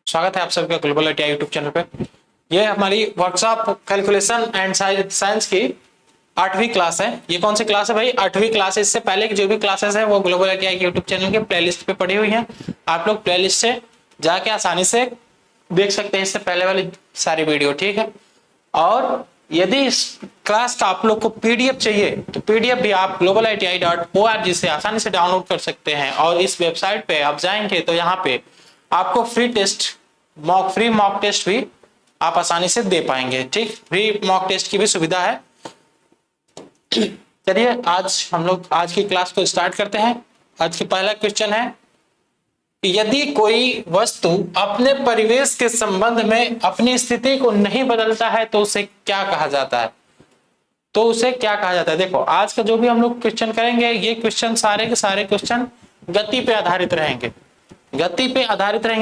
स्वागत है आप सबका ग्लोबल आईटीआई यूट्यूब चैनल पे। ये हमारी वर्कशॉप कैलकुलेशन एंड साइंस की 8वीं क्लास है। ये कौन सी क्लास है भाई? 8वीं क्लास है। इससे पहले की जो भी क्लासेस है वो ग्लोबल आईटीआई के यूट्यूब चैनल के प्लेलिस्ट पे पड़ी हुई है। आप लोग प्लेलिस्ट से जाके आसानी से देख सकते हैं इससे पहले वाली सारी वीडियो, ठीक है। और यदि इस क्लास का आप लोग को पीडीएफ चाहिए तो पीडीएफ भी आप globaliti.org से आसानी से डाउनलोड कर सकते हैं। और इस वेबसाइट पे आप जाएंगे तो यहाँ पे आपको फ्री मॉक टेस्ट भी आप आसानी से दे पाएंगे, ठीक। फ्री मॉक टेस्ट की भी सुविधा है। चलिए आज की क्लास को स्टार्ट करते हैं। आज की पहला क्वेश्चन है, यदि कोई वस्तु अपने परिवेश के संबंध में अपनी स्थिति को नहीं बदलता है तो उसे क्या कहा जाता है? देखो, आज का जो भी हम लोग क्वेश्चन करेंगे ये क्वेश्चन सारे के सारे क्वेश्चन गति पे आधारित रहेंगे।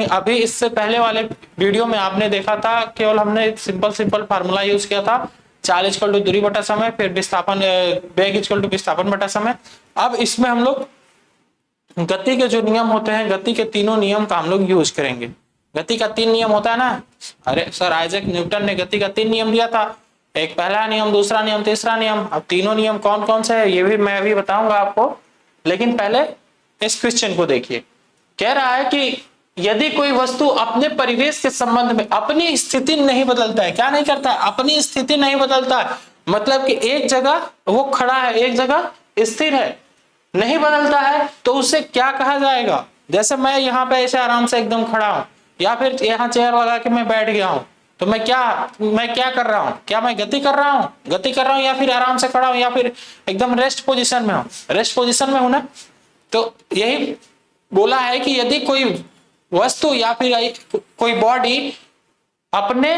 अभी इससे पहले वाले वीडियो में आपने देखा था केवल हमने सिंपल फार्मूला यूज किया था, चाल इक्वल टू दूरी बटा समय, फिर विस्थापन वेग इक्वल टू विस्थापन बटा समय। अब इसमें हम लोग गति के जो नियम होते हैं, गति के तीनों नियम का हम लोग यूज करेंगे। गति का 3 नियम होता है ना। अरे सर, आइजैक न्यूटन ने गति का 3 नियम दिया था। एक पहला नियम, दूसरा नियम, तीसरा नियम। अब तीनों नियम कौन कौन से है ये भी मैं अभी बताऊंगा आपको, लेकिन पहले इस क्वेश्चन को देखिए। कह रहा है कि यदि कोई वस्तु अपने परिवेश के संबंध में अपनी स्थिति नहीं बदलता है, क्या नहीं करता है? अपनी स्थिति नहीं बदलता है, मतलब कि एक जगह वो खड़ा है, एक जगह स्थिर है, नहीं बदलता है, तो उसे क्या कहा जाएगा? जैसे मैं यहाँ पे ऐसे आराम से एकदम खड़ा हूं, या फिर यहाँ चेयर लगा के मैं बैठ गया हूं, तो मैं क्या कर रहा हूँ? क्या मैं गति कर रहा हूँ या फिर आराम से खड़ा हूं, या फिर एकदम रेस्ट पोजीशन में हूं ना। तो यही बोला है कि यदि कोई वस्तु या फिर कोई बॉडी अपने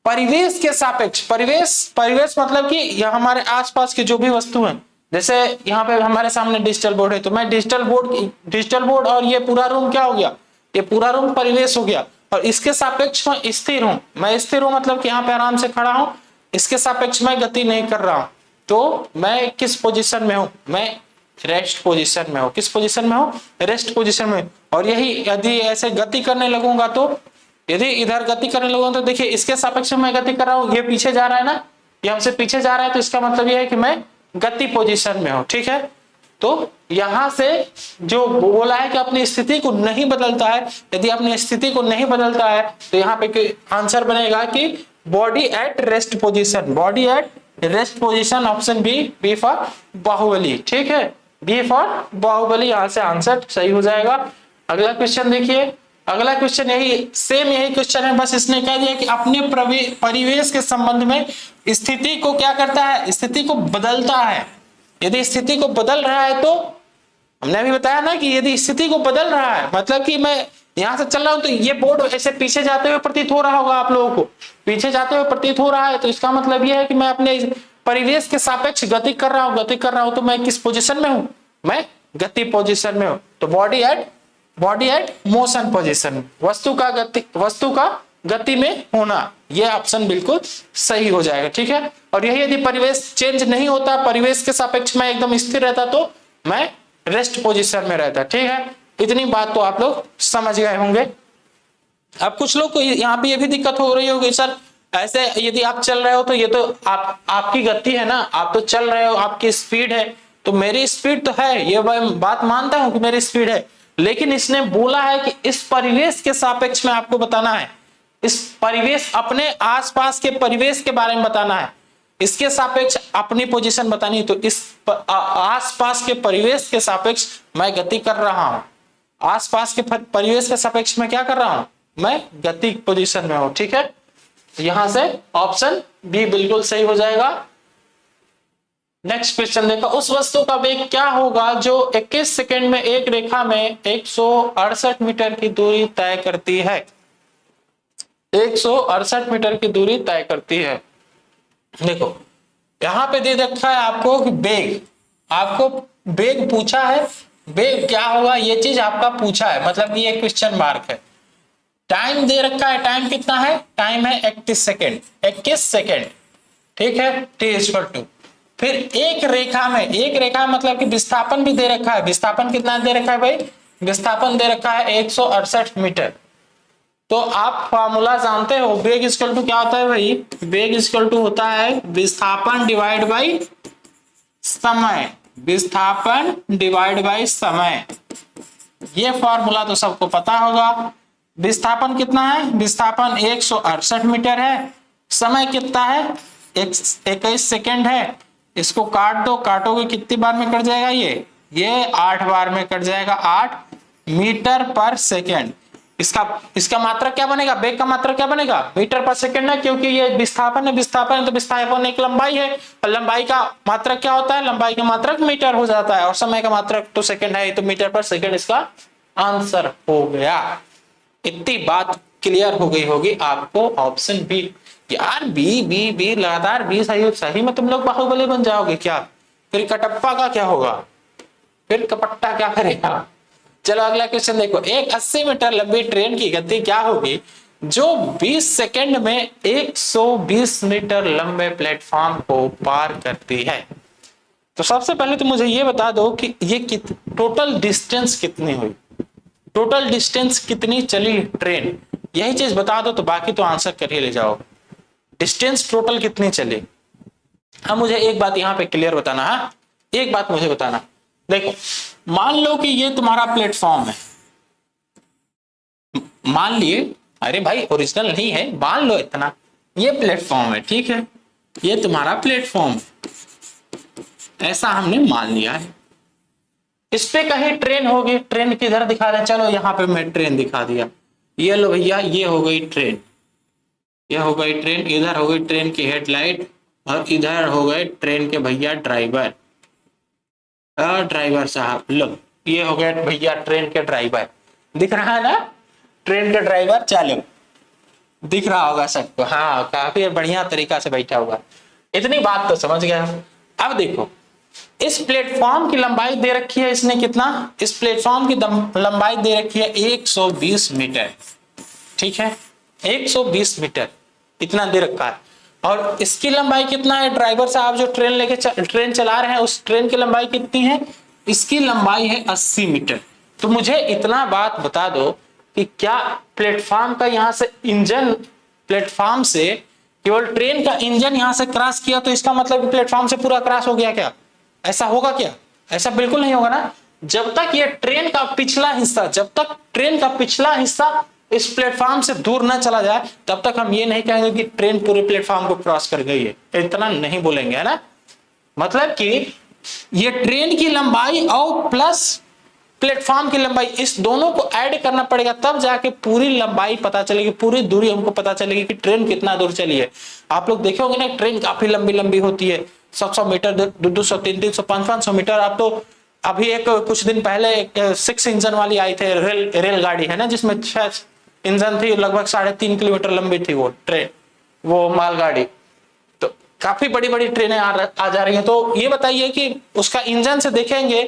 परिवेश के सापेक्ष, परिवेश मतलब कि यह हमारे आसपास की जो भी वस्तु है, जैसे यहाँ पे हमारे सामने डिजिटल बोर्ड है, तो मैं डिजिटल बोर्ड और ये पूरा रूम क्या हो गया? ये पूरा रूम परिवेश हो गया। और इसके सापेक्ष में स्थिर हूं, मैं स्थिर हूं मतलब कि यहाँ पे आराम से खड़ा हूं, इसके सापेक्ष में गति नहीं कर रहा हूं, तो मैं किस पोजीशन में हूं? मैं रेस्ट पोजीशन में हूं। किस पोजीशन में हूं? रेस्ट पोजीशन में। और यही यदि ऐसे गति करने लगूंगा तो, यदि इधर गति करने लगूंगा तो देखिए इसके सापेक्ष में मैं गति कर रहा हूं, ये पीछे जा रहा है ना, ये हमसे पीछे जा रहा है, तो इसका मतलब ये है कि मैं गति पोजीशन में हूं, ठीक है। तो यहां से जो बोला है कि अपनी स्थिति को नहीं बदलता है, यदि अपनी स्थिति को नहीं बदलता है तो यहाँ पे आंसर बनेगा कि body at rest position, option B for Baahubali, ठीक है। बी फॉर बाहुबली, यहां से आंसर सही हो जाएगा। अगला क्वेश्चन देखिए। अगला क्वेश्चन यही क्वेश्चन है, बस इसने कह दिया कि अपने परिवेश के संबंध में स्थिति को क्या करता है? स्थिति को बदलता है। यदि स्थिति को बदल रहा है तो हमने अभी बताया ना कि यदि स्थिति को बदल रहा है मतलब कि मैं यहां से चल रहा हूं तो ये बोर्ड ऐसे पीछे जाते हुए प्रतीत हो रहा होगा, आप लोगों को पीछे जाते हुए प्रतीत हो रहा है, तो इसका मतलब यह है कि मैं अपने परिवेश के सापेक्ष गति कर रहा हूं, तो मैं किस पोजीशन में हूं? मैं गति पोजीशन में हूं। तो बॉडी एट मोशन पोजीशन, वस्तु का गति में होना, यह ऑप्शन बिल्कुल सही हो जाएगा, ठीक है। और यही यदि परिवेश चेंज नहीं होता, परिवेश के सापेक्ष में एकदम स्थिर रहता, तो मैं रेस्ट पोजीशन में रहता, ठीक है। इतनी बात तो आप लोग समझ गए होंगे। अब कुछ लोग को यहाँ पे ये भी दिक्कत हो रही होगी, सर ऐसे यदि आप चल रहे हो तो ये तो आपकी गति है ना, आप तो चल रहे हो, आपकी स्पीड है, तो मेरी स्पीड तो है, ये मैं बात मानता हूं कि मेरी स्पीड है, लेकिन इसने बोला है कि इस परिवेश के सापेक्ष में आपको बताना है, इस परिवेश अपने आसपास के परिवेश के बारे में बताना है, इसके सापेक्ष अपनी पोजीशन बतानी है। तो इस आसपास के परिवेश के सापेक्ष मैं गति कर रहा हूं, आसपास के परिवेश के सापेक्ष में क्या कर रहा हूं? मैं गति पोजीशन में हूं, ठीक है। यहां से ऑप्शन बी बिल्कुल सही हो जाएगा। नेक्स्ट क्वेश्चन देखो, उस वस्तु का वेग क्या होगा जो 21 सेकंड में एक रेखा में 168 मीटर की दूरी तय करती है? 168 मीटर की दूरी तय करती है। देखो यहां पे दे रखा है आपको कि आपको वेग पूछा है, वेग क्या होगा ये चीज आपका पूछा है, मतलब ये क्वेश्चन मार्क है। टाइम दे रखा है, टाइम कितना है? टाइम है 21 सेकंड, ठीक है, t/2। फिर एक रेखा मतलब कि विस्थापन भी दे रखा है। विस्थापन कितना दे रखा है भाई? विस्थापन दे रखा है 168 मीटर। तो आप फॉर्मूला जानते हो, वेग इक्वल टू क्या होता है भाई, वेग इक्वल टू होता है विस्थापन डिवाइड बाई समय, विस्थापन डिवाइड बाई समय। ये फॉर्मूला तो सबको पता होगा। विस्थापन कितना है, विस्थापन 168 मीटर है, समय कितना है 21 सेकेंड है। इसको काट दो, काटोगे कितनी बार में कट जाएगा, ये 8 बार में कट जाएगा, 8 मीटर पर सेकेंड। इसका मात्रक क्या बनेगा, वेग का मात्रक क्या बनेगा, मीटर पर सेकेंड है, क्योंकि ये विस्थापन है, विस्थापन है तो विस्थापन एक लंबाई है, और लंबाई का मात्रक क्या होता है, लंबाई का मात्रक मीटर हो जाता है, और समय का मात्रक तो सेकेंड है, तो मीटर पर सेकेंड इसका आंसर हो गया। इतनी बात क्लियर हो गई होगी आपको। ऑप्शन बी, यार बी बी बी लगातार बी सही, सही में तुम लोग बाहुबली बन जाओगे क्या, फिर कटप्पा का क्या होगा, फिर कपट्टा क्या करेगा। चलो अगला क्वेश्चन देखो, एक 80 मीटर लंबी ट्रेन की गति क्या होगी जो 20 सेकंड में 120 मीटर लंबे प्लेटफॉर्म को पार करती है। तो सबसे पहले तो मुझे ये बता दो कि ये टोटल डिस्टेंस कितनी हुई, टोटल डिस्टेंस कितनी चली ट्रेन, यही चीज बता दो तो बाकी तो आंसर कर ही ले जाओ। डिस्टेंस टोटल कितनी चली। अब मुझे एक बात यहां पे क्लियर बताना है, एक बात मुझे बताना, देखो मान लो कि ये तुम्हारा प्लेटफॉर्म है, मान लिए, अरे भाई ओरिजिनल नहीं है, मान लो इतना, ये प्लेटफॉर्म है, ठीक है, ये तुम्हारा प्लेटफॉर्म, ऐसा हमने मान लिया है। इस पे कहीं ट्रेन होगी, ट्रेन किधर दिखा रहे, चलो यहां पे मैं ट्रेन दिखा दिया, ये लो भैया, ये हो गई ट्रेन, ये हो गई ट्रेन, इधर हो गई ट्रेन की हेडलाइट, और इधर हो गए ट्रेन के भैया ड्राइवर, ड्राइवर साहब, लो ये हो गए भैया ट्रेन के ड्राइवर, दिख रहा है ना, ट्रेन के ड्राइवर चालक दिख रहा होगा सबको, हाँ काफी बढ़िया तरीका से बैठा हुआ, इतनी बात तो समझ गया। अब देखो इस प्लेटफॉर्म की लंबाई दे रखी है इसने कितना, इस प्लेटफॉर्म की लंबाई दे रखी है 120 मीटर, ठीक है 120 मीटर इतना दे रखा है, और इसकी लंबाई कितना है, ड्राइवर साहब जो ट्रेन लेके ट्रेन चला रहे हैं उस ट्रेन की लंबाई कितनी है, इसकी लंबाई है 80 मीटर। तो मुझे इतना बात बता दो कि क्या प्लेटफॉर्म का यहां से इंजन, प्लेटफॉर्म से केवल ट्रेन का इंजन यहां से क्रॉस किया तो इसका मतलब प्लेटफॉर्म से पूरा क्रॉस हो गया क्या, ऐसा होगा क्या, ऐसा बिल्कुल नहीं होगा ना। जब तक ये ट्रेन का पिछला हिस्सा, जब तक ट्रेन का पिछला हिस्सा इस प्लेटफॉर्म से दूर न चला जाए तब तक हम ये नहीं कहेंगे कि ट्रेन पूरे प्लेटफॉर्म को क्रॉस कर गई है, इतना नहीं बोलेंगे, है ना। मतलब कि ये ट्रेन की लंबाई और प्लस प्लेटफॉर्म की लंबाई, इस दोनों को ऐड करना पड़ेगा, तब जाके पूरी लंबाई पता चलेगी, पूरी दूरी हमको पता चलेगी कि ट्रेन कितना दूर चली है। आप लोग देखे होंगे ना, ट्रेन काफी लंबी लंबी होती है, 100 मीटर, 200, 300, 500 मीटर। अब तो अभी एक कुछ दिन पहले एक 6 इंजन वाली आई थे रेलगाड़ी, है ना, जिसमें 6 इंजन थी, लगभग 3.5 किलोमीटर लंबी थी वो ट्रेन, वो मालगाड़ी। तो काफी बड़ी बड़ी ट्रेनें आ जा रही हैं। तो ये बताइए कि उसका इंजन से देखेंगे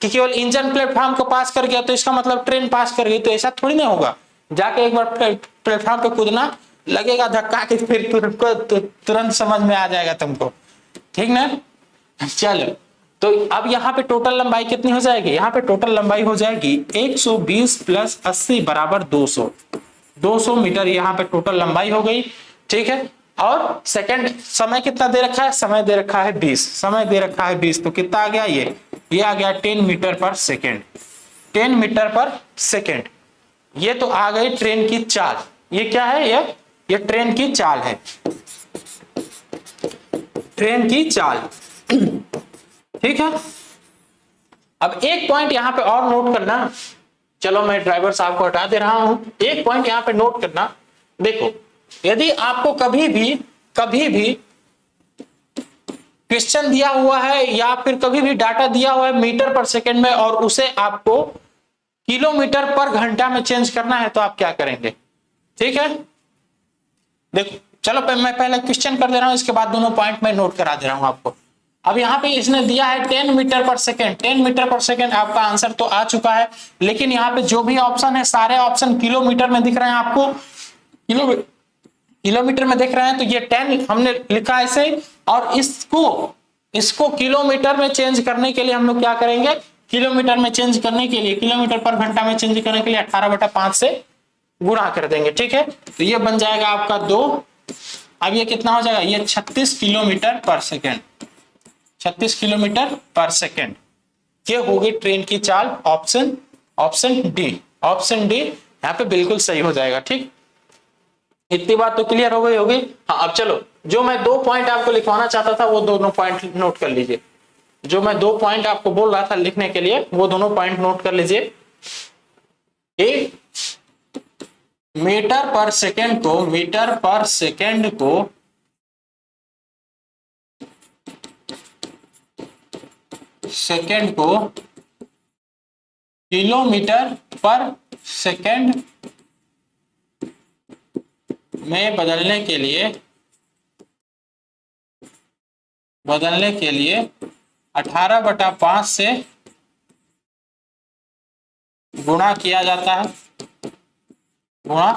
कि केवल इंजन प्लेटफॉर्म को पास कर गया तो इसका मतलब ट्रेन पास कर गई, तो ऐसा थोड़ी ना होगा। जाके एक बार प्लेटफॉर्म पे कूदना, लगेगा धक्का कि फिर तुरंत समझ में आ जाएगा तुमको, ठीक ना। चलो तो अब यहाँ पे टोटल लंबाई कितनी हो जाएगी, यहाँ पे टोटल लंबाई हो जाएगी 120 प्लस 80 बराबर 200, 200 मीटर यहाँ पे टोटल लंबाई हो गई, ठीक है। और सेकंड समय कितना दे रखा है, समय दे रखा है 20, समय दे रखा है 20, तो कितना आ गया, ये आ गया 10 मीटर पर सेकेंड, 10 मीटर पर सेकेंड। ये तो आ गई ट्रेन की चाल, ये क्या है, ये ट्रेन की चाल है, ट्रेन की चाल, ठीक है। अब एक पॉइंट यहां पे और नोट करना, चलो मैं ड्राइवर साहब को हटा दे रहा हूं, एक पॉइंट यहां पे नोट करना। देखो यदि आपको कभी भी क्वेश्चन दिया हुआ है या फिर कभी भी डाटा दिया हुआ है मीटर पर सेकंड में और उसे आपको किलोमीटर पर घंटा में चेंज करना है तो आप क्या करेंगे, ठीक है। देखो चलो मैं पहले क्वेश्चन कर दे रहा हूं, इसके बाद दोनों पॉइंट मैं नोट करा दे रहा हूं आपको। अब यहाँ पे इसने दिया है 10 मीटर पर सेकेंड, 10 मीटर पर सेकेंड, आपका आंसर तो आ चुका है, लेकिन यहाँ पे जो भी ऑप्शन है सारे ऑप्शन किलोमीटर में दिख रहे हैं आपको, किलोमीटर में दिख रहे हैं। तो ये 10 हमने लिखा है ऐसे, और इसको किलोमीटर में चेंज करने के लिए हम लोग क्या करेंगे, किलोमीटर में चेंज करने के लिए, किलोमीटर पर घंटा में चेंज करने के लिए 18/5 से गुणा कर देंगे, ठीक है। तो ये बन जाएगा आपका 2। अब ये कितना हो जाएगा, ये 36 किलोमीटर पर सेकेंड, 36 किलोमीटर पर सेकेंड। ये होगी ट्रेन की चाल। Option option D, option D यहाँ पे बिल्कुल सही हो जाएगा, ठीक। इतनी बात तो क्लियर हो गई होगी। हाँ, अब चलो, जो मैं 2 पॉइंट आपको लिखवाना चाहता था वो दोनों पॉइंट नोट कर लीजिए। जो मैं 2 पॉइंट आपको बोल रहा था लिखने के लिए, वो दोनों पॉइंट नोट कर लीजिए। एक मीटर पर सेकेंड को, मीटर पर सेकेंड को किलोमीटर पर सेकेंड में बदलने के लिए 18/5 से गुणा किया जाता है, गुणा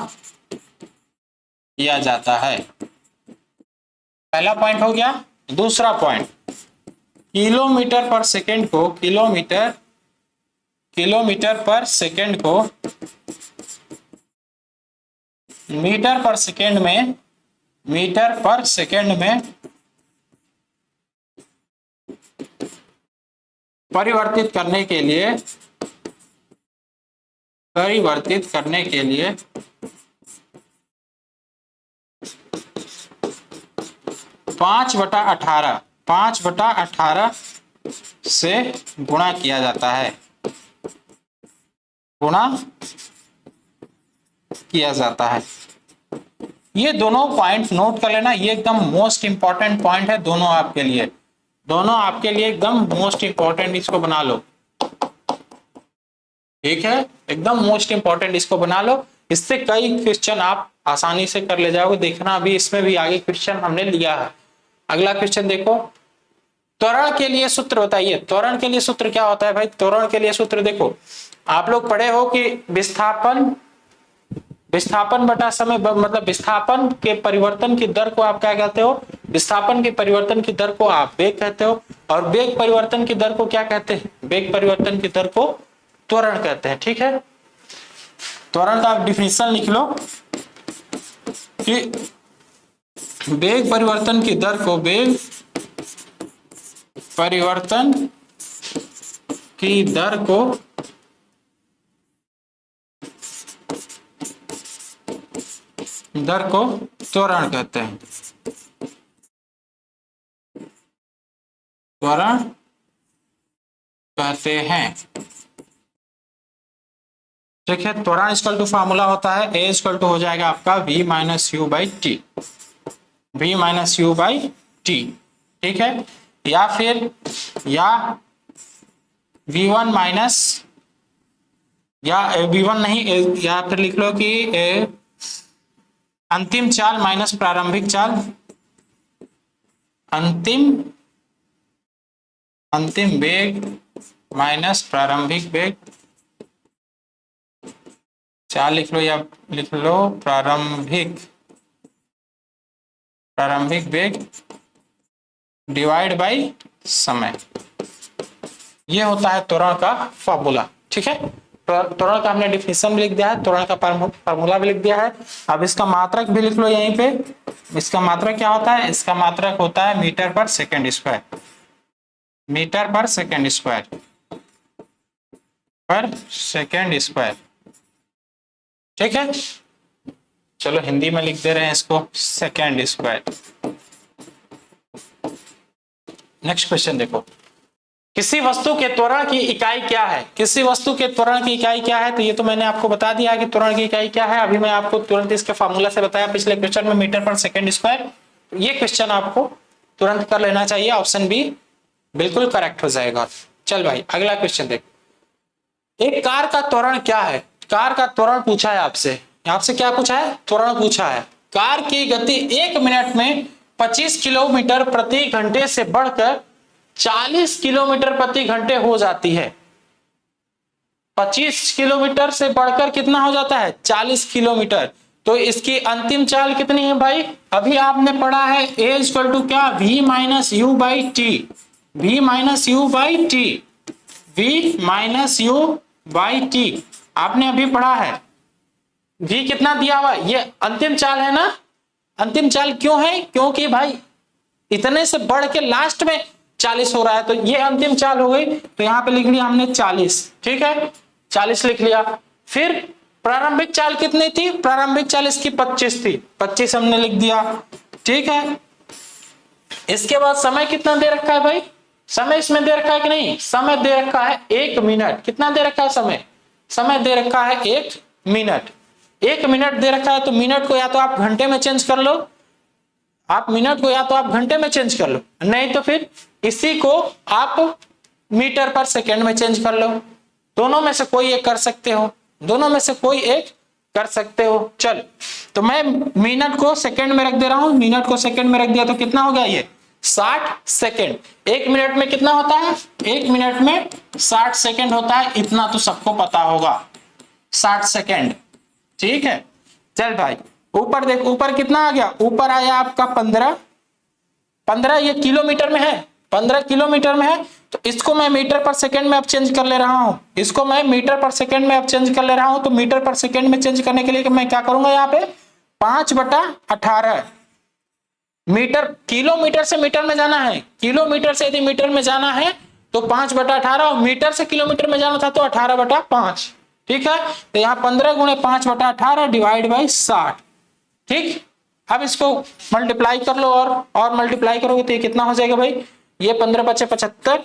किया जाता है। पहला पॉइंट हो गया। दूसरा पॉइंट, किलोमीटर पर सेकेंड को, किलोमीटर पर सेकेंड को मीटर पर सेकेंड में, मीटर पर सेकेंड में परिवर्तित करने के लिए 5/18 से गुणा किया जाता है, गुणा किया जाता है। ये दोनों पॉइंट नोट कर लेना, ये एकदम मोस्ट इंपॉर्टेंट पॉइंट है दोनों आपके लिए, दोनों आपके लिए एकदम मोस्ट इंपॉर्टेंट। इसको बना लो, ठीक है, एकदम मोस्ट इंपॉर्टेंट, इसको बना लो। इससे कई क्वेश्चन आप आसानी से कर ले जाओगे। देखना अभी इसमें भी आगे क्वेश्चन हमने लिया है। अगला क्वेश्चन देखो, त्वरण के लिए सूत्र बताइए। त्वरण के लिए सूत्र क्या होता है भाई? त्वरण के लिए सूत्र देखो, आप लोग पढ़े हो कि विस्थापन बटा समय, मतलब विस्थापन के परिवर्तन की दर को आप क्या कहते हो? विस्थापन के परिवर्तन की दर को आप वेग कहते हो, और वेग परिवर्तन की दर को क्या कहते हैं? वेग परिवर्तन की दर को त्वरण कहते हैं, ठीक है। त्वरण का आप डिफिनीशन लिख लो कि वेग परिवर्तन की दर को, वेग परिवर्तन की दर को त्वरण कहते हैं, त्वरण कहते हैं, ठीक है। त्वरण इक्वल टू फार्मूला होता है ए इक्वल टू हो जाएगा आपका v minus you by T, v minus you by T, ठीक है। या फिर v1 माइनस, या v1 नहीं, या फिर लिख लो कि अंतिम चाल माइनस प्रारंभिक चाल, अंतिम वेग माइनस प्रारंभिक वेग, चाल लिख लो या लिख लो प्रारंभिक वेग डिवाइड बाय समय। ये होता है त्वरण का फॉर्मूला, ठीक है। त्वरण का हमने डिफिनीशन भी लिख दिया है, त्वरण का फार्मूला भी लिख दिया है। अब इसका मात्रक भी लिख लो यहीं पे। इसका मात्रक क्या होता है? इसका मात्रक होता है मीटर पर सेकेंड स्क्वायर, मीटर पर सेकेंड स्क्वायर, ठीक है। चलो हिंदी में लिख दे रहे हैं इसको, सेकेंड स्क्वायर। नेक्स्ट क्वेश्चन देखो, किसी वस्तु के त्वरण की इकाई क्या है? किसी वस्तु के त्वरण की इकाई क्या है? तो ये तो मैंने आपको बता दिया कि त्वरण की इकाई क्या है। अभी मैं आपको तुरंत इसके फार्मूला से बताया पिछले क्वेश्चन में, मीटर पर सेकेंड स्क्वायर। ये क्वेश्चन आपको तुरंत कर लेना चाहिए, ऑप्शन बी बिल्कुल करेक्ट हो जाएगा। चल भाई अगला क्वेश्चन देख, एक कार का त्वरण क्या है? कार का त्वरण पूछा है आपसे, आपसे क्या पूछा है? त्वरण पूछा है। कार की गति 1 मिनट में 25 किलोमीटर प्रति घंटे से बढ़कर 40 किलोमीटर प्रति घंटे हो जाती है। 25 किलोमीटर से बढ़कर कितना हो जाता है? 40 किलोमीटर। तो इसकी अंतिम चाल कितनी है भाई? अभी आपने पढ़ा है ए इक्वल टू क्या? v minus you by T, v minus you by T, v minus you by T आपने अभी पढ़ा है। v कितना दिया हुआ, ये अंतिम चाल है ना, अंतिम चाल क्यों है, क्योंकि भाई इतने से बढ़ के लास्ट में 40 हो रहा है, तो ये अंतिम चाल हो गई, तो यहाँ पे लिख लिया हमने 40, ठीक है 40 लिख लिया। फिर प्रारंभिक चाल कितनी थी, प्रारंभिक चाल इसकी 25 थी, 25 हमने लिख दिया, ठीक है। इसके बाद समय कितना दे रखा है भाई, समय इसमें दे रखा है कि नहीं, समय दे रखा है 1 मिनट, कितना दे रखा है समय, समय दे रखा है 1 मिनट, 1 मिनट दे रखा है, तो मिनट को या तो आप घंटे में चेंज कर लो, आप मिनट को या तो आप घंटे में चेंज कर लो, नहीं तो फिर इसी को आप मीटर पर सेकेंड में चेंज कर लो, दोनों में से कोई एक कर सकते हो, दोनों में से कोई एक कर सकते हो। चल तो मैं मिनट को सेकंड में रख दे रहा हूं, मिनट को सेकंड में रख दिया तो कितना हो गया ये 60 सेकंड। 1 मिनट में कितना होता है, 1 मिनट में 60 सेकंड होता है, इतना तो सबको पता होगा 60 सेकंड, ठीक है। चल भाई ऊपर देख, ऊपर कितना आ गया, ऊपर आया आपका 15, ये किलोमीटर में है, 15 किलोमीटर में है, तो इसको मैं मीटर पर सेकंड में अब चेंज कर ले रहा हूं, इसको मैं मीटर पर सेकंड में अब चेंज कर ले रहा हूं। तो मीटर पर सेकंड में चेंज करने के लिए मैं क्या करूंगा, यहाँ पे 5/18 मीटर, किलोमीटर से मीटर में जाना है, किलोमीटर से यदि मीटर में जाना है तो 5/18, और मीटर से किलोमीटर में जाना था तो 18/5, ठीक है। तो यहाँ 15 गुणे 5/18 डिवाइड बाई 60, ठीक। अब इसको मल्टीप्लाई कर लो, और मल्टीप्लाई करोगे तो ये कितना हो जाएगा भाई, ये 15 बचे 75,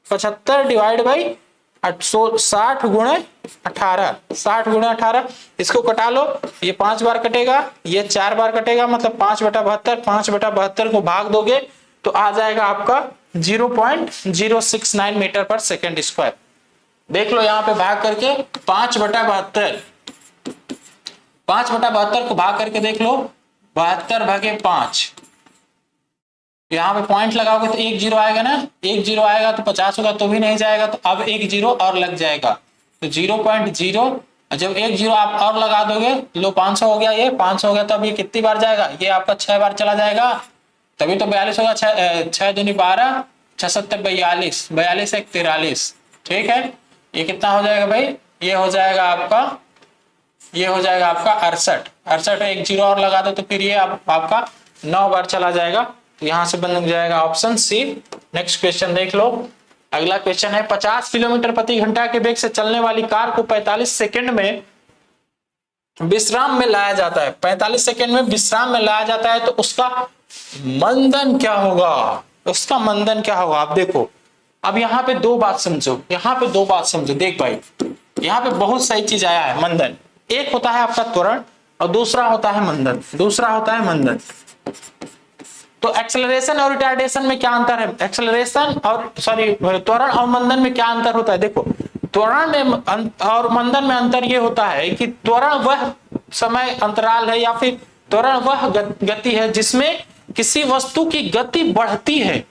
75 डिवाइड बाई 60 गुणे 18, 60 गुणे 18, इसको कटा लो, ये 5 बार कटेगा, ये 4 बार कटेगा, मतलब 5/72, 5/72 को भाग दोगे तो आ जाएगा आपका 0.069 मीटर पर सेकेंड स्क्वायर। देख लो यहाँ पे भाग करके 5/72, 5/72 को भाग करके देख लो, 72/5, यहाँ पे पॉइंट लगाओगे तो 1 0 आएगा ना, 1 0 आएगा तो 50 होगा तो भी नहीं जाएगा, तो अब 1 0 और लग जाएगा, तो 0.0, जब 1 0 आप और लगा दोगे, लो 500 हो गया, ये 500 हो गया, तो अब ये कितनी बार जाएगा, ये आपका 6 बार चला जाएगा, तभी तो 42 होगा, 6 दूनी 12, 6 7 42, 42 1 43, ठीक है। ये कितना हो जाएगा भाई, ये हो जाएगा आपका, ये हो जाएगा आपका 68, 68 1 0 और लगा दो तो फिर ये आपका 9 बार चला जाएगा, तो यहां से बन जाएगा ऑप्शन सी। नेक्स्ट क्वेश्चन देख लो, अगला क्वेश्चन है 50 किलोमीटर प्रति घंटा के वेग से चलने वाली कार को 45 सेकंड में विश्राम में लाया जाता है, 45 सेकंड में विश्राम में लाया जाता है, तो उसका मंदन क्या होगा, उसका मंदन क्या होगा। आप देखो, अब यहाँ पे दो बात समझो, यहाँ पे दो बात समझो, देख भाई यहाँ पे बहुत सही चीज आया है, मंदन। एक होता है आपका त्वरण और दूसरा होता है मंदन, दूसरा होता है मंदन। तो एक्सेलरेशन और रिटार्डेशन में क्या अंतर है, एक्सेलरेशन और सॉरी त्वरण और मंदन में क्या अंतर होता है। देखो त्वरण में और मंदन में अंतर ये होता है कि त्वरण वह समय अंतराल है या फिर त्वरण वह गति है जिसमें किसी वस्तु की गति बढ़ती है,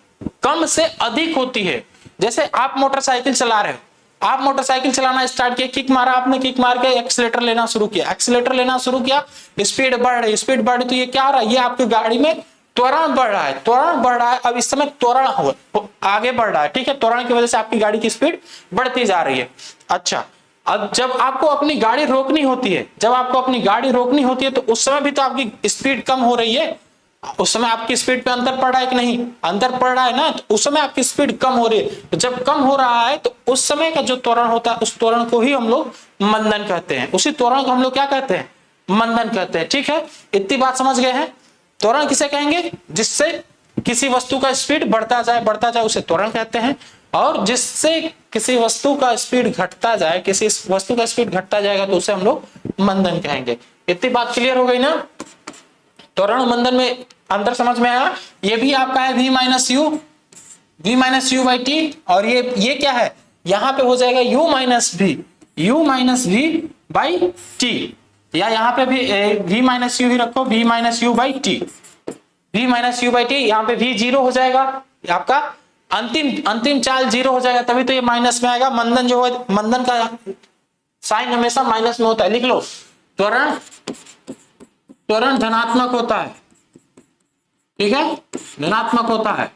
कम से अधिक होती है। जैसे आप मोटरसाइकिल चला रहे हो, आप मोटरसाइकिल चलाना स्टार्ट किया, किक मारा आपने, किक मार के एक्सीलेटर लेना शुरू किया, एक्सीलेटर लेना शुरू किया, स्पीड बढ़ रही, स्पीड बढ़ रही, तो ये क्या हो रहा है, ये आपकी गाड़ी में त्वरण बढ़ रहा है, त्वरण बढ़ रहा है। अब इस समय त्वरण आगे बढ़ रहा है, ठीक है, त्वरण की वजह से आपकी गाड़ी की स्पीड बढ़ती जा रही है। अच्छा, अब जब आपको अपनी गाड़ी रोकनी होती है, जब आपको अपनी गाड़ी रोकनी होती है तो उस समय भी तो आपकी स्पीड कम हो रही है, उस समय आपकी स्पीड पे अंतर पड़ रहा है कि नहीं, अंतर पड़ रहा है ना, तो उस समय आपकी स्पीड कम हो रही है। तो जब कम हो रहा है तो उस समय का जो त्वरण होता है उस त्वरण को ही हम लोग मंदन कहते हैं, उसी त्वरण को हम लोग क्या कहते हैं, मंदन कहते हैं। ठीक है, इतनी बात समझ गए हैं। त्वरण किसे कहेंगे, जिससे किसी वस्तु का स्पीड बढ़ता जाए उसे त्वरण कहते हैं, और जिससे किसी वस्तु का स्पीड घटता जाए, किसी वस्तु का स्पीड घटता जाएगा तो उसे हम लोग मंदन कहेंगे। इतनी बात क्लियर हो गई ना। त्वरण मंदन में अंतर समझ में आया। ये भी आपका है v minus you by T, और ये क्या है, यहां पे हो जाएगा u minus v by T, या यहाँ पे भी v माइनस यू ही रखो, v minus you by T, यहाँ पे v जीरो हो जाएगा, आपका अंतिम चाल जीरो हो जाएगा, तभी तो ये माइनस में आएगा। मंदन जो है, मंदन का साइन हमेशा माइनस में होता है, लिख लो। त्वरण धनात्मक होता है, ठीक है, धनात्मक होता है,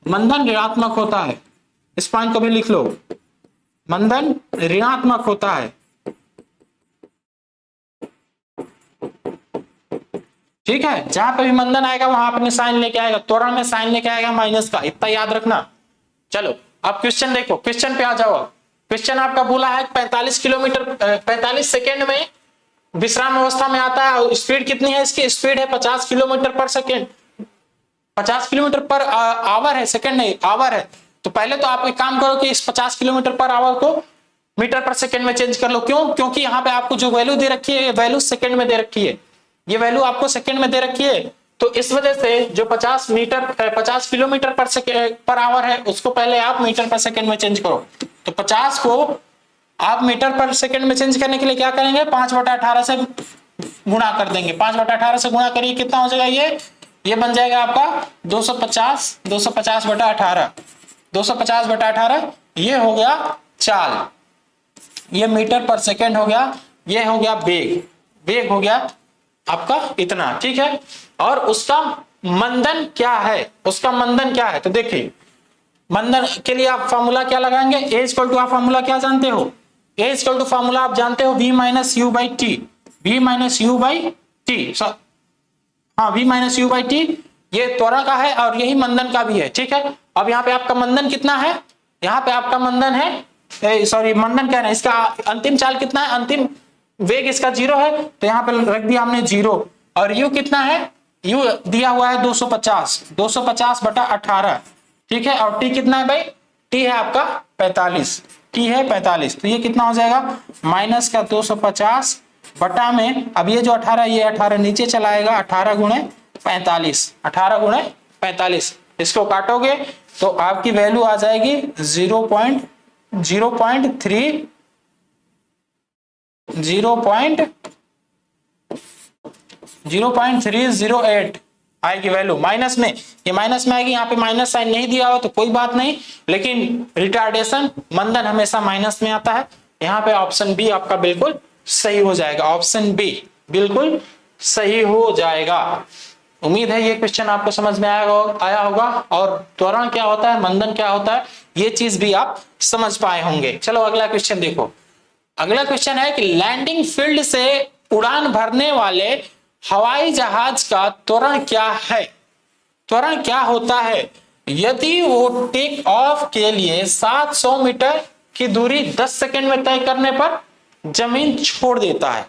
मंदन ऋणात्मक होता है। इस पॉइंट को भी लिख लो, मंदन ऋणात्मक होता है, ठीक है, जहां पे भी मंदन आएगा वहां अपने साइन लेके आएगा, त्वरण में साइन लेके आएगा माइनस का, इतना याद रखना। चलो अब क्वेश्चन देखो, क्वेश्चन पे आ जाओ। क्वेश्चन आपका बोला है 45 किलोमीटर 45 सेकेंड में विश्राम अवस्था में आता है। स्पीड कितनी है इसकी? स्पीड है 50 किलोमीटर पर सेकेंड, 50 किलोमीटर पर आवर है, सेकेंड नहीं आवर है। तो पहले तो आप एक काम करो कि इस 50 किलोमीटर पर आवर को मीटर पर सेकेंड में चेंज कर लो। क्यों? क्योंकि यहाँ पे आपको जो वैल्यू दे रखी है, वैल्यू सेकेंड में दे रखी है, ये वैल्यू आपको सेकेंड में दे रखी है। तो इस वजह से जो 50 किलोमीटर पर आवर है उसको पहले आप मीटर पर सेकेंड में चेंज करो। तो 50 को आप मीटर पर सेकेंड में चेंज करने के लिए क्या करेंगे? 5/18 से गुणा कर देंगे। 5/18 से गुणा करिए, कितना हो जाएगा? ये बन जाएगा आपका 250 250/18 250/18। ये हो गया चाल, ये मीटर पर सेकेंड हो गया, ये हो गया वेग, वेग हो गया आपका इतना, ठीक है। और उसका मंदन क्या है? उसका मंदन क्या है? तो देखिए मंदन के लिए आप फॉर्मूला क्या लगाएंगे? ए इक्वल टू, आप फॉर्मूला क्या जानते हो? ए इक्वल टू फॉर्मूला आप जानते हो v minus you by T, v minus you by T, हाँ v minus you by T, ये त्वरण का है और यही मंदन का भी है, ठीक है। अब यहाँ पे आपका मंदन कितना है? यहाँ पे आपका मंदन है, सॉरी मंदन क्या है, इसका अंतिम चाल कितना है? अंतिम वेग इसका 0 है, तो यहाँ पे रख दिया हमने 0। और u कितना है? u दिया हुआ है 250, 250/18, ठीक है। और t कितना है भाई? t है आपका 45, t है 45, तो ये कितना हो जाएगा? माइनस का 250 बटा में, अब ये जो 18, ये 18 नीचे चला आएगा, 18 गुणे 45, 18 गुणे 45, इसको काटोगे तो आपकी वैल्यू आ जाएगी 0.308 आएगी वैल्यू माइनस में। ये माइनस में आएगी, यहाँ पे माइनस साइन नहीं दिया हो तो कोई बात नहीं, लेकिन रिटार्डेशन मंदन हमेशा माइनस में आता है। यहाँ पे ऑप्शन बी आपका बिल्कुल सही हो जाएगा, ऑप्शन बी बिल्कुल सही हो जाएगा। उम्मीद है ये क्वेश्चन आपको समझ में आया होगा और त्वरण क्या होता है, मंदन क्या होता है, ये चीज भी आप समझ पाए होंगे। चलो अगला क्वेश्चन देखो। अगला क्वेश्चन है कि लैंडिंग फील्ड से उड़ान भरने वाले हवाई जहाज का त्वरण क्या है? त्वरण क्या होता है यदि वो टेक ऑफ के लिए 700 मीटर की दूरी 10 सेकंड में तय करने पर जमीन छोड़ देता है।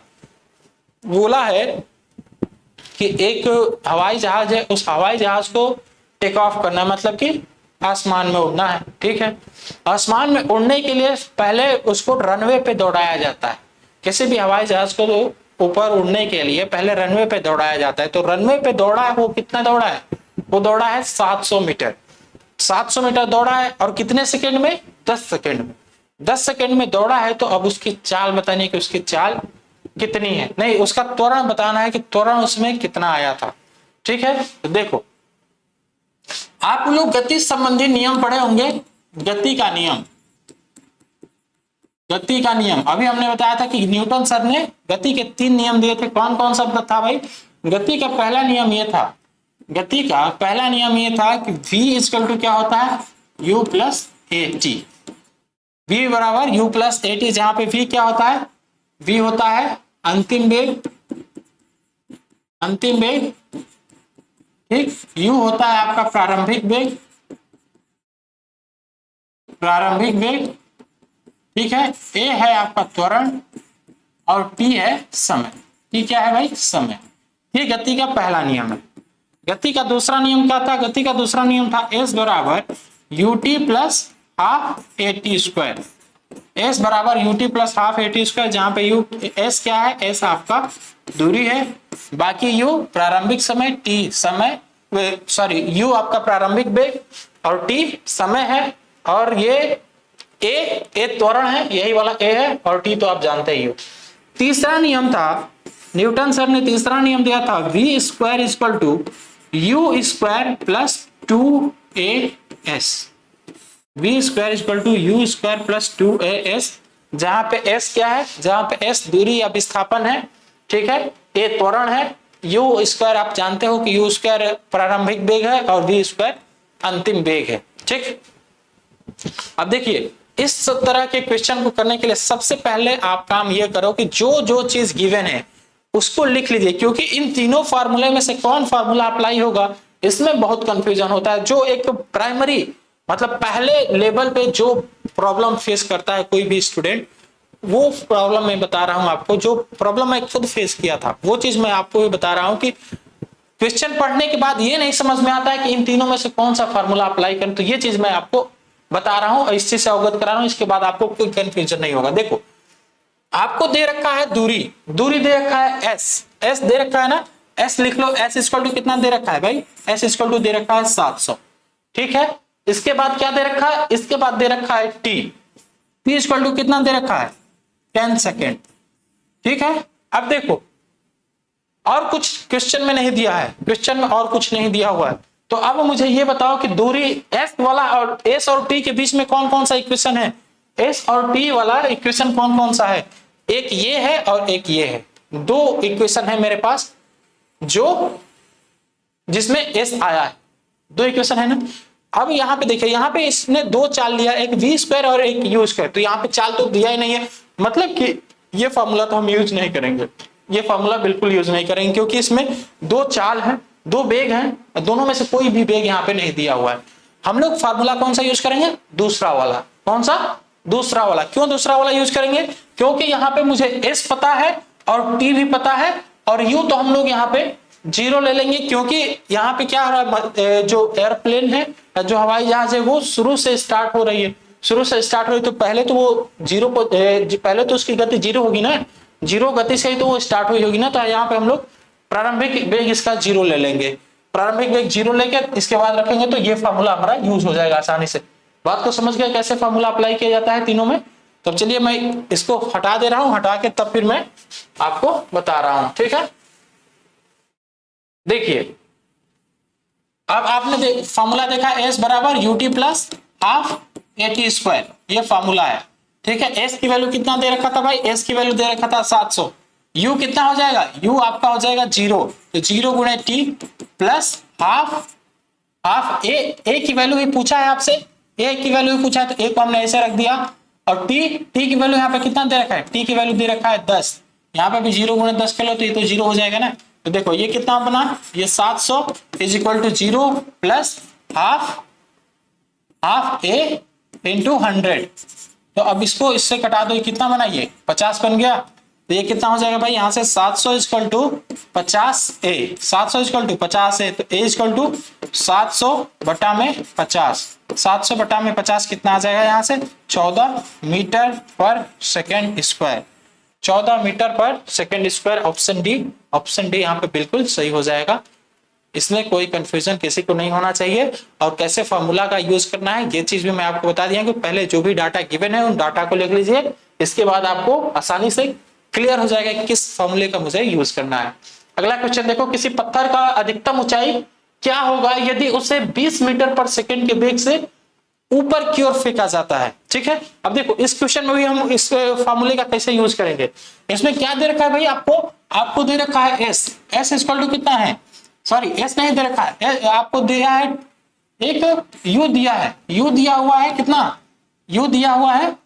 बोला है कि एक हवाई जहाज है, उस हवाई जहाज को टेक ऑफ करना मतलब कि आसमान में उड़ना है, ठीक है। आसमान में उड़ने के लिए पहले उसको रनवे पे दौड़ाया जाता है। किसी भी हवाई जहाज को तो ऊपर उड़ने के लिए पहले रनवे पे दौड़ाया जाता है। तो रनवे पे दौड़ा है, वो कितना दौड़ा है? वो दौड़ा है 700 मीटर, 700 मीटर दौड़ा है और कितने सेकेंड में? 10 सेकेंड में। 10 सेकेंड में दौड़ा है, तो अब उसकी चाल बतानी कि उसकी चाल कितनी है, नहीं उसका त्वरण बताना है कि त्वरण उसमें कितना आया था, ठीक है। तो देखो आप लोग गति संबंधी नियम पढ़े होंगे, गति का नियम, गति का नियम अभी हमने बताया था कि न्यूटन सर ने गति के 3 नियम दिए थे। कौन कौन सा था भाई? गति का पहला नियम ये था, गति का पहला नियम ये था कि v इक्वल टू क्या होता है? u plus A T, v बराबर u प्लस ए टी, जहां पे v क्या होता है? v होता है अंतिम वेग, अंतिम वेग, ठीक। u होता है आपका प्रारंभिक वेग, प्रारंभिक वेग, ठीक है। a है आपका त्वरण और t है समय। t क्या है भाई? समय। ये गति का पहला नियम है। गति का दूसरा नियम क्या था? गति का दूसरा नियम था s बराबर ut plus half A T square, s बराबर ut plus half A T square, जहां पे u s क्या है? s आपका दूरी है, बाकी u प्रारंभिक समय, t समय, सॉरी u आपका प्रारंभिक वेग और t समय है, और ये a त्वरण है, यही वाला a है, और t तो आप जानते ही हो। तीसरा नियम था, न्यूटन सर ने तीसरा नियम दिया था, v square equal to u square plus 2as, v square equal to u square plus 2as, जहां पे s क्या है? जहां पे s दूरी या विस्थापन है, ठीक है। a त्वरण है, u स्क्वायर आप जानते हो कि u स्क्वायर प्रारंभिक वेग है और v स्क्वायर अंतिम वेग है, ठीक। अब देखिए इस तरह के क्वेश्चन को करने के लिए सबसे पहले आप काम ये करो कि जो जो चीज गिवन है उसको लिख लीजिए, क्योंकि इन तीनों फार्मूले में से कौन फार्मूला अप्लाई होगा इसमें बहुत कंफ्यूजन होता है। जो एक प्राइमरी मतलब पहले लेवल पे जो प्रॉब्लम फेस करता है कोई भी स्टूडेंट, वो प्रॉब्लम मैं बता रहा हूं आपको, जो प्रॉब्लम मैं खुद फेस किया था वो चीज मैं आपको भी बता रहा हूं कि क्वेश्चन पढ़ने के बाद ये नहीं समझ में आता है कि इन तीनों में से कौन सा फार्मूला अप्लाई करें, तो ये चीज मैं आपको बता रहा हूं, इस चीज से अवगत करा रहा हूं, इसके बाद आपको कोई कंफ्यूजन नहीं होगा। देखो आपको दे रखा है दूरी, दूरी दे रखा है एस, एस दे रखा है ना, एस लिख लो, एस इक्वल टू कितना दे रखा है भाई, एस इक्वल टू दे रखा है 700, ठीक है। इसके बाद क्या दे रखा है, इसके बाद दे रखा है टी, टी इक्वल टू कितना दे रखा है 10 सेकेंड, ठीक है। अब देखो और कुछ क्वेश्चन में नहीं दिया है, क्वेश्चन में और कुछ नहीं दिया हुआ है, तो अब मुझे ये बताओ कि दूरी एस वाला और एस और टी के बीच में कौन कौन सा इक्वेशन है, एस और टी वाला इक्वेशन कौन कौन सा है, एक ये है और एक ये है, दो इक्वेशन है मेरे पास जो जिसमें एस आया है, दो इक्वेशन है ना। अब यहाँ पे देखिए, यहाँ पे इसने दो चाल लिया, एक वी स्क्वायर और एक यू स्क्वायर, तो यहाँ पे चाल तो दिया ही नहीं है, मतलब कि ये फॉर्मूला तो हम यूज नहीं करेंगे, ये फॉर्मूला बिल्कुल यूज नहीं करेंगे, क्योंकि इसमें दो चाल है, दो बेग हैं, दोनों में से कोई भी बेग यहाँ पे नहीं दिया हुआ है। हम लोग फार्मूला कौन सा यूज करेंगे, दूसरा वाला, कौन सा, दूसरा वाला। क्यों दूसरा वाला यूज करेंगे, क्योंकि यहाँ पे मुझे एस पता है और टी भी पता है, और यू तो हम लोग यहाँ पे जीरो ले लेंगे, क्योंकि यहाँ पे क्या हो रहा है, जो एयरप्लेन है, जो हवाई जहाज है, वो शुरू से स्टार्ट हो रही है, शुरू से स्टार्ट हो रही, तो पहले तो वो जीरो पहले तो उसकी गति जीरो होगी ना, जीरो गति से ही तो वो स्टार्ट हुई होगी ना, तो यहाँ पे हम लोग प्रारंभिक वेग इसका जीरो ले लेंगे, प्रारंभिक वेग जीरो लेके इसके बाद रखेंगे, तो ये फार्मूला हमारा यूज हो जाएगा आसानी से। बात को समझ गए कैसे फार्मूला अप्लाई किया जाता है तीनों में। तो चलिए मैं इसको हटा दे रहा हूं, हटा के तब फिर मैं आपको बता रहा हूं, ठीक है। देखिए अब आपने फार्मूला देखा, एस बराबर UT plus half A T square, ये फार्मूला है, ठीक है। एस की वैल्यू कितना दे रखा था भाई, एस की वैल्यू दे रखा था 700, यू कितना हो जाएगा, यू आपका हो जाएगा जीरो, तो जीरो गुणे टी प्लस हाफ, हाफ ए की वैल्यू ही पूछा है आपसे, ए की वैल्यू ही पूछा है, तो ए को हमने ऐसे रख दिया, और टी की वैल्यू यहाँ पे कितना दे रखा है, टी की वैल्यू दे रखा है 10, यहाँ पे भी जीरो गुणे 10 कर लो तो ये तो जीरो हो जाएगा ना। तो देखो ये कितना बना, ये 700 is equal to zero plus half, half A into 100, तो अब इसको इससे कटा दो, ये कितना बना, ये 50 बन गया, तो ये कितना हो जाएगा भाई, यहाँ से 700 equal to 50 A, 700 equal to 50 A, तो ए इक्वल टू 700 बटा में 50, 700 बटा में 50 कितना आ जाएगा, यहाँ से 14 मीटर पर सेकेंड स्क्वायर, 14 मीटर पर second square, option D, option D यहाँ पे बिल्कुल सही हो जाएगा। इसमें कोई कंफ्यूजन किसी को नहीं होना चाहिए, और कैसे फॉर्मूला का यूज करना है ये चीज भी मैं आपको बता दिया कि पहले जो भी डाटा गिवन है उन डाटा को लिख लीजिए, इसके बाद आपको आसानी से क्लियर हो जाएगा कि किस फॉर्मूले का मुझे यूज करना है। अगला क्वेश्चन देखो, किसी पत्थर का अधिकतम ऊंचाई क्या होगा यदि उसे 20 मीटर पर सेकेंड के वेग से ऊपर की ओर फेंका जाता है, ठीक है। अब देखो इस क्वेश्चन में भी हम इस फॉर्मूले का कैसे यूज करेंगे, इसमें क्या दे रखा है भाई, आपको दे रखा है एस, एस इक्वल टू कितना है, सॉरी एस नहीं दे रखा है, आपको दिया है एक यू दिया है, यू दिया हुआ है कितना, यू दिया हुआ है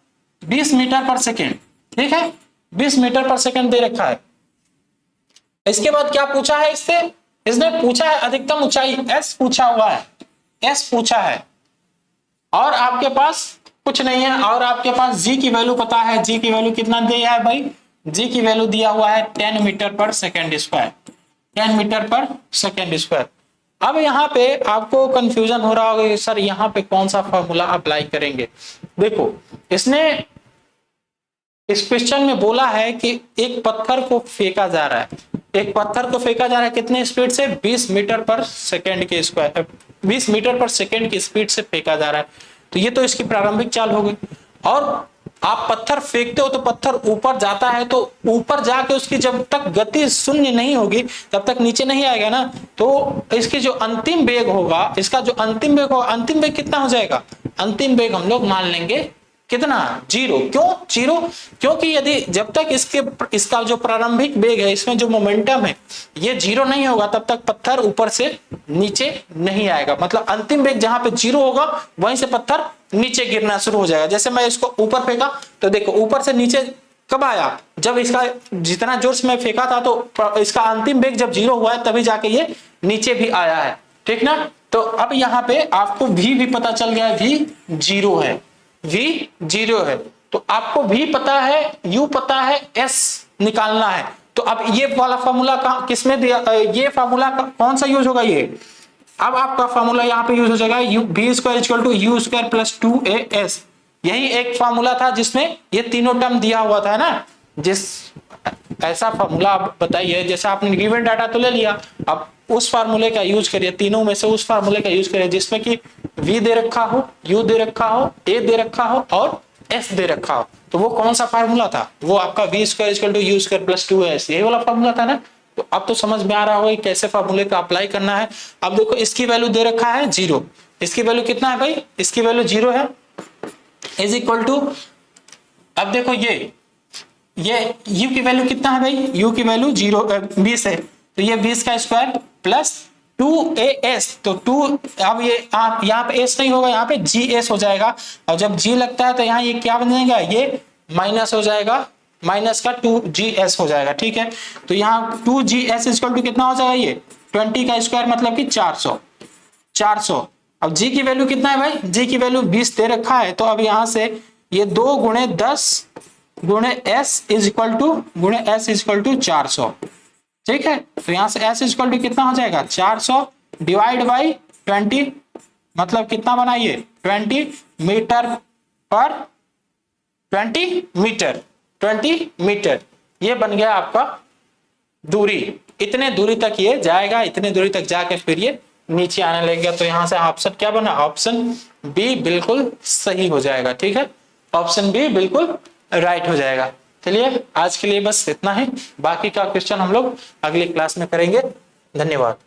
20 मीटर पर सेकेंड, ठीक है, 20 मीटर पर सेकेंड दे रखा है। इसके बाद क्या पूछा है इससे, इसने पूछा है अधिकतम ऊंचाई, एस पूछा हुआ है, एस पूछा है, और आपके पास कुछ नहीं है, और आपके पास जी की वैल्यू पता है, जी की वैल्यू कितना दिया है भाई, जी की वैल्यू दिया हुआ है 10 मीटर पर सेकेंड स्क्वायर, 10 मीटर पर सेकेंड स्क्वायर। अब यहाँ पे आपको कंफ्यूजन हो रहा होगा सर यहाँ पे कौन सा फॉर्मूला अप्लाई करेंगे। देखो इसने इस क्वेश्चन में बोला है कि एक पत्थर को फेंका जा रहा है, एक पत्थर को फेंका जा रहा है कितने स्पीड से, 20 मीटर पर सेकेंड के स्क्वायर, 20 मीटर पर सेकेंड की स्पीड से फेंका जा रहा है, तो ये तो इसकी प्रारंभिक चाल हो गई। और आप पत्थर फेंकते हो तो पत्थर ऊपर जाता है, तो ऊपर जाके उसकी जब तक गति शून्य नहीं होगी तब तक नीचे नहीं आएगा ना, तो इसकी जो अंतिम वेग होगा, इसका जो अंतिम वेग होगा, अंतिम वेग कितना हो जाएगा, अंतिम वेग हम लोग मान लेंगे कितना, जीरो। क्यों जीरो, क्योंकि यदि जब तक इसका जो प्रारंभिक वेग है, इसमें जो मोमेंटम है ये जीरो नहीं होगा तब तक पत्थर ऊपर से नीचे नहीं आएगा, मतलब अंतिम वेग जहां पे जीरो होगा वहीं से पत्थर नीचे गिरना शुरू हो जाएगा। जैसे मैं इसको ऊपर फेंका तो देखो ऊपर से नीचे कब आया? जब इसका जितना जोर से मैं फेंका था तो इसका अंतिम वेग जब 0 हुआ है तभी जाके ये नीचे भी आया है, ठीक ना। तो अब यहाँ पे आपको v भी पता चल गया है, v 0 है, v 0 है। तो आपको v पता है, u पता है, s निकालना है। तो अब ये वाला फार्मूला किसमें दिया, ये फार्मूला कौन सा यूज होगा? ये अब आपका फार्मूला यहाँ पे यूज हो जाएगा v square equal to u square plus 2as। यही एक फार्मूला था जिसमें ये तीनों टर्म दिया हुआ था ना। जिस ऐसा फार्मूला आप बताइए, जैसे आपने गिवन डाटा तो ले लिया, अब उस फार्मूले का यूज करिए, तीनों में से उस फार्मूले का यूज करिए जिसमें कि v दे रखा हो, u दे रखा हो, a दे रखा हो और s दे रखा हो। तो वो कौन सा फार्मूला था? वो आपका v square equal to u square plus 2as, यही वाला फार्मूला था ना। तो अब तो समझ में आ रहा होगा कैसे फार्मूले का अप्लाई करना है। अब देखो इसकी वैल्यू दे रखा है 0, इसकी वैल्यू कितना है भाई? इसकी वैल्यू 0 है, इज इक्वल टू, अब देखो ये u की वैल्यू कितना है भाई? u की वैल्यू 20 है, तो ये 20 का स्क्वायर प्लस 2as, तो 2, अब ये यहाँ पे s नहीं होगा, यहाँ पे gs हो जाएगा। और जब g लगता है तो यहाँ ये क्या बन जाएगा? ये माइनस हो जाएगा, माइनस का 2gs हो जाएगा, ठीक है। तो यहाँ 2gs इक्वल टू कितना हो जाएगा? ये 20 का स्क्वायर मतलब कि 400। अब g की वैल्यू कितना है भाई? g की वैल्यू 20 दे रखा है, तो अब यहाँ से ये 2 गुणे 10 गुणे s इज इक्वल टू 400, ठीक है। तो यहाँ से s इज इक्वल टू कितना हो जाएगा? 400 डिवाइड बाई 20, मतलब कितना बना ये? 20 मीटर पर 20 मीटर, ये बन गया आपका दूरी। इतने दूरी तक ये जाएगा, इतने दूरी तक जाके फिर ये नीचे आने लगेगा। तो यहाँ से ऑप्शन क्या बना? ऑप्शन बी बिल्कुल सही हो जाएगा, ठीक है। ऑप्शन बी बिल्कुल राइट हो जाएगा। चलिए आज के लिए बस इतना ही, बाकी का क्वेश्चन हम लोग अगली क्लास में करेंगे। धन्यवाद।